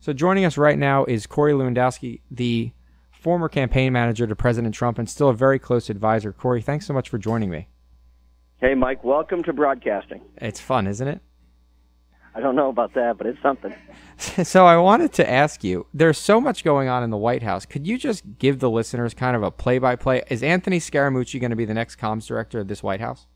So joining us right now is Corey Lewandowski, the former campaign manager to President Trump and still a very close advisor. Corey, thanks so much for joining me. Hey, Mike, welcome to broadcasting. It's fun, isn't it? I don't know about that, but it's something. So I wanted to ask you, there's so much going on in the White House. Could you just give the listeners kind of a play-by-play? Is Anthony Scaramucci going to be the next comms director of this White House?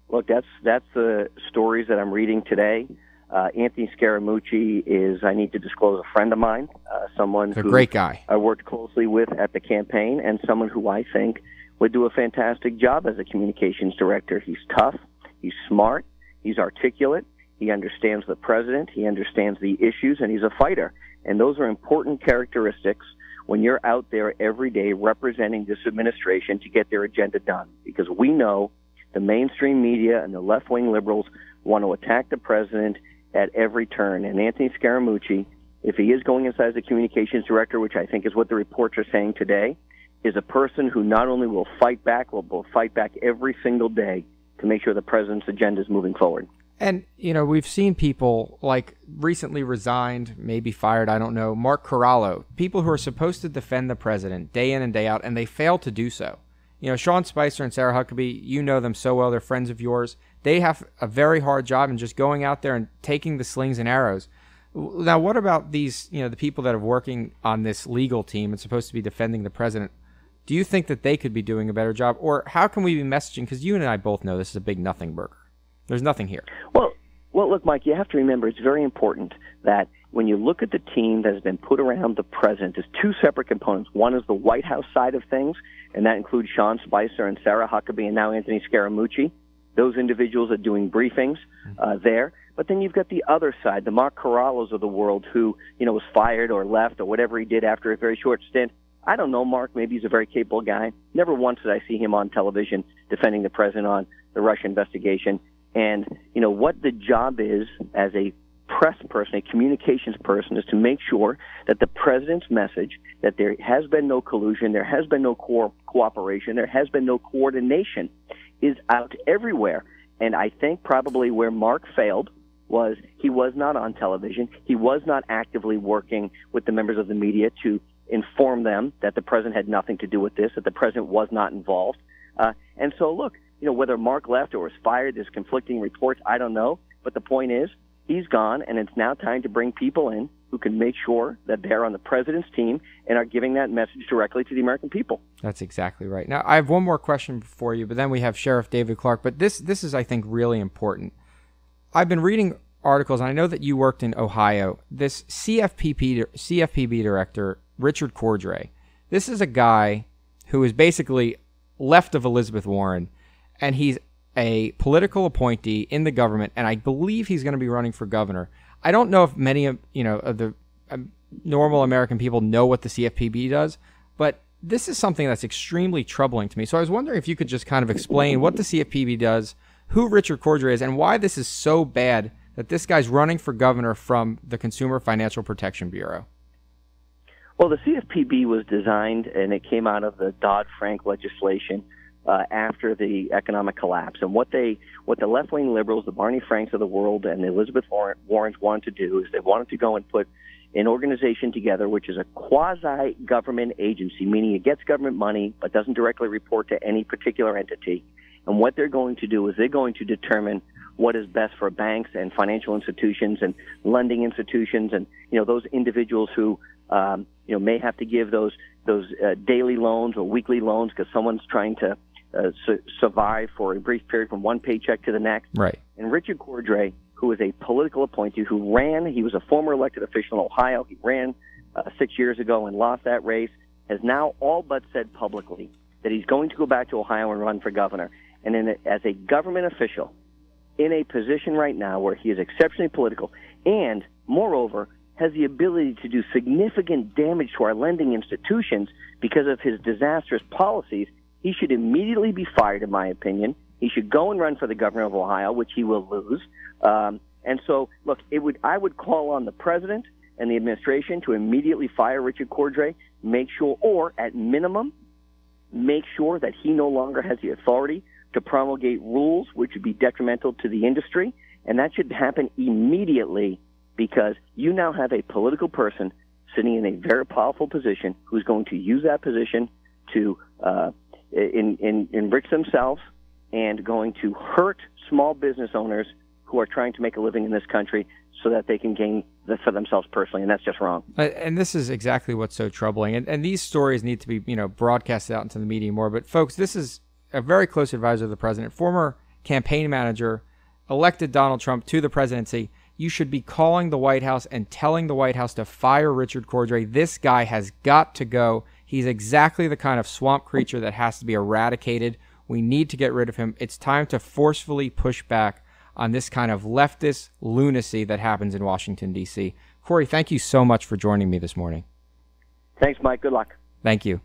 Look, that's the stories that I'm reading today. Anthony Scaramucci is, I need to disclose, a friend of mine, someone He's a who great guy. I worked closely with at the campaign, and someone who I think would do a fantastic job as a communications director. He's tough, he's smart, he's articulate, he understands the president, he understands the issues, and he's a fighter. And those are important characteristics when you're out there every day representing this administration to get their agenda done. Because we know the mainstream media and the left-wing liberals want to attack the president at every turn. And Anthony Scaramucci, if he is going inside as a communications director, which I think is what the reports are saying today, is a person who not only will fight back, will fight back every single day to make sure the president's agenda is moving forward. And, you know, we've seen people like recently resigned, maybe fired, I don't know, Mark Corallo, people who are supposed to defend the president day in and day out, and they fail to do so. You know, Sean Spicer and Sarah Huckabee, you know them so well, they're friends of yours. They have a very hard job in just going out there and taking the slings and arrows. Now, what about these, you know, the people that are working on this legal team and supposed to be defending the president? Do you think that they could be doing a better job? Or how can we be messaging? Because you and I both know this is a big nothing burger. There's nothing here. Well, look, Mike, you have to remember it's very important that when you look at the team that has been put around the president, there's two separate components. One is the White House side of things, and that includes Sean Spicer and Sarah Huckabee and now Anthony Scaramucci. Those individuals are doing briefings there. But then you've got the other side, the Mark Corrallos of the world who, you know, was fired or left or whatever he did after a very short stint. I don't know Mark. Maybe he's a very capable guy. Never once did I see him on television defending the president on the Russia investigation. And, you know, what the job is as a press person, a communications person, is to make sure that the president's message, that there has been no collusion, there has been no cooperation, there has been no coordination, is out everywhere. And I think probably where Mark failed was he was not on television. He was not actively working with the members of the media to inform them that the president had nothing to do with this, that the president was not involved. And so, look, you know, whether Mark left or was fired, there's conflicting reports, I don't know. But the point is, he's gone, and it's now time to bring people in who can make sure that they're on the president's team and are giving that message directly to the American people. That's exactly right. Now, I have one more question for you, but then we have Sheriff David Clark. But this is, I think, really important. I've been reading articles, and I know that you worked in Ohio. This CFPB director, Richard Cordray, this is a guy who is basically left of Elizabeth Warren, and he's a political appointee in the government, and I believe he's going to be running for governor. I don't know if many of the normal American people know what the CFPB does, but this is something that's extremely troubling to me. So I was wondering if you could just kind of explain what the CFPB does, who Richard Cordray is, and why this is so bad that this guy's running for governor from the Consumer Financial Protection Bureau. Well, the CFPB was designed, and it came out of the Dodd-Frank legislation after the economic collapse. And what the left-wing liberals, the Barney Franks of the world, and the Elizabeth Warrens wanted to do is they wanted to go and put an organization together which is a quasi-government agency, meaning it gets government money but doesn't directly report to any particular entity. And what they're going to do is they're going to determine what is best for banks and financial institutions and lending institutions and, you know, those individuals who, may have to give those daily loans or weekly loans because someone's trying to survive for a brief period from one paycheck to the next. Right. And Richard Cordray, who is a political appointee he was a former elected official in Ohio. He ran 6 years ago and lost that race, has now all but said publicly that he's going to go back to Ohio and run for governor. And as a government official, in a position right now where he is exceptionally political and, moreover, has the ability to do significant damage to our lending institutions because of his disastrous policies, he should immediately be fired, in my opinion. He should go and run for the governor of Ohio, which he will lose. And so, look, I would call on the president and the administration to immediately fire Richard Cordray, make sure, or at minimum, make sure that he no longer has the authority to promulgate rules which would be detrimental to the industry, and that should happen immediately because you now have a political person sitting in a very powerful position who's going to use that position to enrich themselves and going to hurt small business owners who are trying to make a living in this country so that they can gain for themselves personally, and that's just wrong. And this is exactly what's so troubling. And these stories need to be, broadcasted out into the media more. But folks, this is a very close advisor of the president, former campaign manager, elected Donald Trump to the presidency. You should be calling the White House and telling the White House to fire Richard Cordray. This guy has got to go. He's exactly the kind of swamp creature that has to be eradicated. We need to get rid of him. It's time to forcefully push back on this kind of leftist lunacy that happens in Washington, D.C. Corey, thank you so much for joining me this morning. Thanks, Mike. Good luck. Thank you.